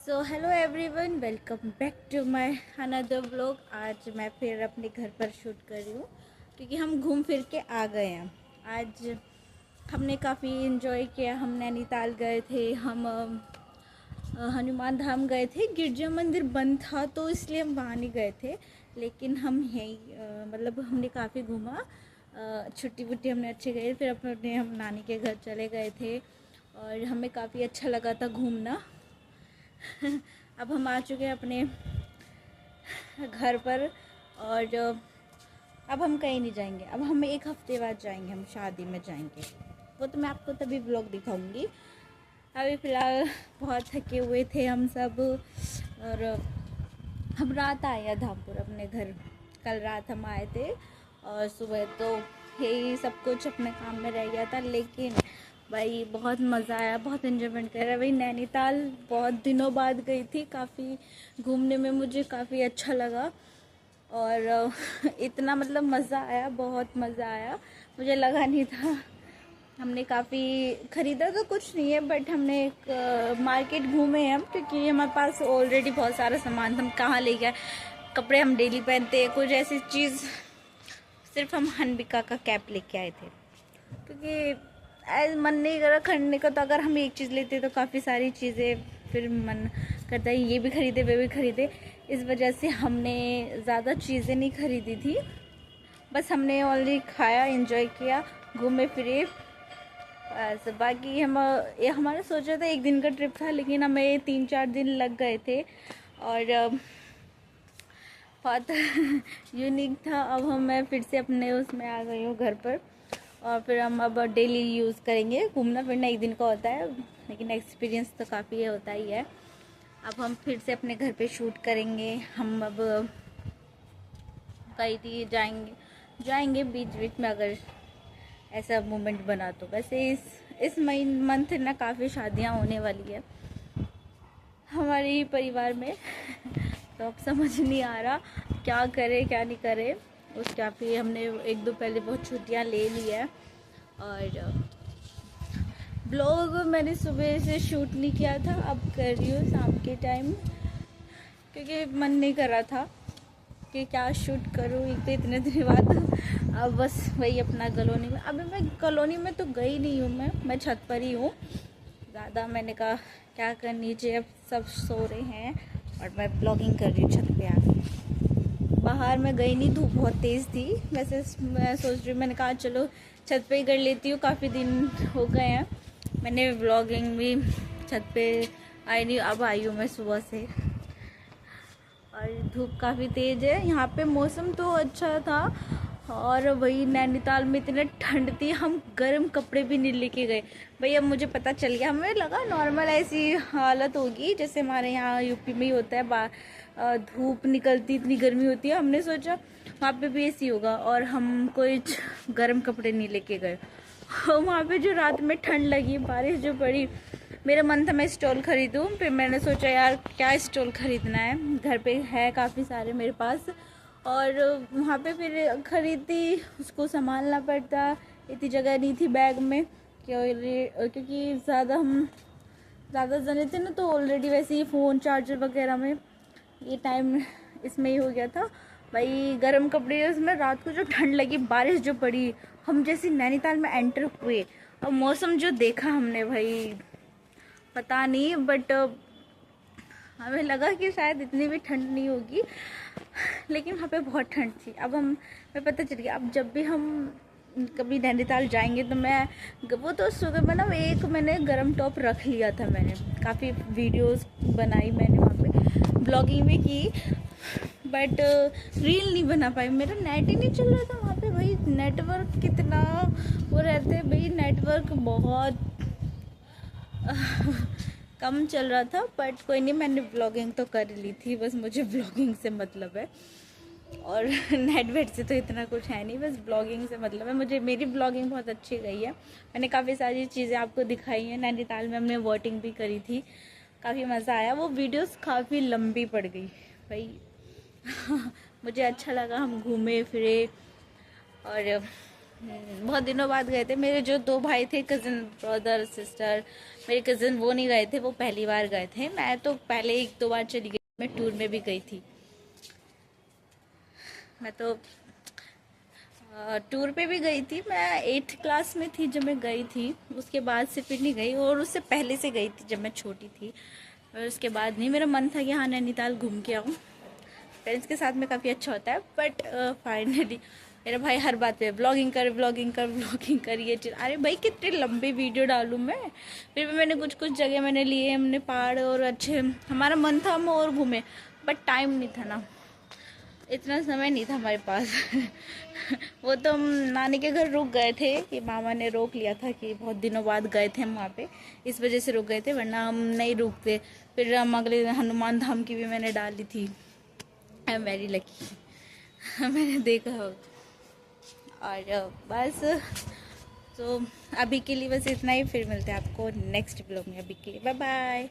So hello everyone, welcome back to my another vlog. आज मैं फिर अपने घर पर शूट कर रही हूँ क्योंकि हम घूम फिर के आ गए हैं। आज हमने काफ़ी इन्जॉय किया। हम नैनीताल गए थे, हम हनुमान धाम गए थे। गिरजा मंदिर बंद था तो इसलिए हम वहाँ नहीं गए थे, लेकिन हम यहीं मतलब हमने काफ़ी घूमा। छुट्टी वुट्टी हमने अच्छे गए। फिर अपने हम नानी के घर चले गए थे और हमें काफ़ी अच्छा लगा था घूमना। अब हम आ चुके हैं अपने घर पर और अब हम कहीं नहीं जाएंगे। अब हम एक हफ्ते बाद जाएंगे, हम शादी में जाएंगे। वो तो मैं आपको तभी ब्लॉग दिखाऊंगी। अभी फ़िलहाल बहुत थके हुए थे हम सब और हम रात आए धामपुर अपने घर। कल रात हम आए थे और सुबह तो यही सब कुछ अपने काम में रह गया था, लेकिन भाई बहुत मज़ा आया, बहुत इन्जॉयमेंट कर रहा। भाई नैनीताल बहुत दिनों बाद गई थी। काफ़ी घूमने में मुझे काफ़ी अच्छा लगा और इतना मतलब मज़ा आया, बहुत मज़ा आया। मुझे लगा नहीं था। हमने काफ़ी ख़रीदा तो कुछ नहीं है, बट हमने एक मार्केट घूमे हैं हम, क्योंकि हमारे पास ऑलरेडी बहुत सारा सामान था। हम कहाँ ले गए, कपड़े हम डेली पहनते हैं, कुछ ऐसी चीज़। सिर्फ हम हनबिका का कैप लेके आए थे क्योंकि मन नहीं करा खरीदने का। तो अगर हम एक चीज़ लेते तो काफ़ी सारी चीज़ें फिर मन करता है ये भी ख़रीदे वे भी ख़रीदे। इस वजह से हमने ज़्यादा चीज़ें नहीं ख़रीदी थी। बस हमने ऑलरेडी खाया, एंजॉय किया, घूमे फिरे। बस बाकी हम ये हमारा सोचा था एक दिन का ट्रिप था, लेकिन हमें 3-4 दिन लग गए थे और बहुत यूनिक था। अब मैं फिर से अपने उसमें आ गई हूँ घर पर और फिर हम अब डेली यूज़ करेंगे। घूमना फिरना एक दिन का होता है, लेकिन एक्सपीरियंस तो काफ़ी होता ही है। अब हम फिर से अपने घर पे शूट करेंगे। हम अब कहीं जाएंगे बीच बीच में, अगर ऐसा मोमेंट बना तो। वैसे इस मंथ ना काफ़ी शादियां होने वाली है हमारे ही परिवार में। तो अब समझ नहीं आ रहा क्या करे क्या नहीं करे। उस काफ़ी हमने 1-2 पहले बहुत छुट्टियां ले ली है और ब्लॉग मैंने सुबह से शूट नहीं किया था, अब कर रही हूँ शाम के टाइम, क्योंकि मन नहीं कर रहा था कि क्या शूट करूँ एक तो इतने दिन बाद। अब बस वही अपना कॉलोनी में। अभी मैं कॉलोनी में तो गई नहीं हूँ, मैं छत पर ही हूँ ज़्यादा। मैंने कहा क्या कर, नीचे अब सब सो रहे हैं और मैं ब्लॉगिंग कर रही हूँ छत पे आके। बाहर मैं गई नहीं, धूप बहुत तेज़ थी। वैसे मैं सोच रही हूँ, मैंने कहा चलो छत पे ही कर लेती हूँ, काफ़ी दिन हो गए हैं मैंने ब्लॉगिंग भी छत पे आई नहीं। अब आई हूँ मैं सुबह से और धूप काफ़ी तेज़ है। यहाँ पे मौसम तो अच्छा था और वही नैनीताल में इतनी ठंड थी, हम गर्म कपड़े भी नहीं लेके गए। भाई अब मुझे पता चल गया, हमें लगा नॉर्मल ऐसी हालत होगी जैसे हमारे यहाँ यूपी में ही होता है। धूप निकलती इतनी गर्मी होती है, हमने सोचा वहाँ पे भी ऐसी होगा और हम कोई गर्म कपड़े नहीं लेके गए। वहाँ पे जो रात में ठंड लगी, बारिश जो पड़ी, मेरा मन था मैं स्टॉल खरीदूँ। फिर मैंने सोचा यार क्या स्टॉल ख़रीदना है, घर पे है काफ़ी सारे मेरे पास। और वहाँ पे फिर ख़रीदी, उसको संभालना पड़ता, इतनी जगह नहीं थी बैग में क्योंकि ज़्यादा जने थे ना, तो ऑलरेडी वैसे ही फ़ोन चार्जर वगैरह में ये टाइम इसमें ही हो गया था। भाई गर्म कपड़े, उसमें रात को जो ठंड लगी, बारिश जो पड़ी, हम जैसे नैनीताल में एंटर हुए और मौसम जो देखा हमने, भाई पता नहीं, बट हमें लगा कि शायद इतनी भी ठंड नहीं होगी, लेकिन वहाँ पे बहुत ठंड थी। अब हमें पता चल गया, अब जब भी हम कभी नैनीताल जाएंगे तो मैं वो तो सुबह में ना एक मैंने गर्म टॉप रख लिया था। मैंने काफ़ी वीडियोस बनाई, मैंने वहाँ पे ब्लॉगिंग भी की, बट रील नहीं बना पाई। मेरा नेट ही नहीं चल रहा था वहाँ पे। भाई नेटवर्क कितना वो रहते हैं, भाई नेटवर्क बहुत कम चल रहा था, बट कोई नहीं, मैंने ब्लॉगिंग तो कर ली थी। बस मुझे ब्लॉगिंग से मतलब है और नेट वेट से तो इतना कुछ है नहीं, बस ब्लॉगिंग से मतलब है मुझे। मेरी ब्लॉगिंग बहुत अच्छी गई है, मैंने काफ़ी सारी चीज़ें आपको दिखाई हैं। नैनीताल में हमने वोटिंग भी करी थी, काफ़ी मज़ा आया। वो वीडियोस काफ़ी लंबी पड़ गई भाई मुझे अच्छा लगा, हम घूमे फिरे और बहुत दिनों बाद गए थे। मेरे जो 2 भाई थे, कज़न ब्रदर सिस्टर, मेरे कज़न, वो नहीं गए थे, वो पहली बार गए थे। मैं तो पहले 1-2 बार चली गई, मैं टूर में भी गई थी। मैं तो टूर पे भी गई थी। मैं 8th क्लास में थी जब मैं गई थी, उसके बाद से फिर नहीं गई, और उससे पहले से गई थी जब मैं छोटी थी, और उसके बाद नहीं। मेरा मन था कि हाँ नैनीताल घूम के आऊँ, फ्रेंड्स के साथ में काफ़ी अच्छा होता है। बट फाइनली मेरा भाई हर बात पे ब्लॉगिंग कर ब्लॉगिंग कर ब्लॉगिंग कर, ये चीज़। अरे भाई कितने लंबे वीडियो डालूँ मैं। फिर भी मैंने कुछ कुछ जगह मैंने लिए, हमने पहाड़ और अच्छे, हमारा मन था हम और घूमे, बट टाइम नहीं था ना, इतना समय नहीं था हमारे पास। वो तो हम नानी के घर रुक गए थे कि मामा ने रोक लिया था कि बहुत दिनों बाद गए थे हम वहाँ पे, इस वजह से रुक गए थे, वरना हम नहीं रुकते। फिर हम अगले दिन हनुमान धाम की भी मैंने डाली थी। I am very lucky. मैंने देखा हो। और बस, तो अभी के लिए बस इतना ही, फिर मिलते हैं आपको नेक्स्ट ब्लॉग में। अभी के लिए बाय बाय।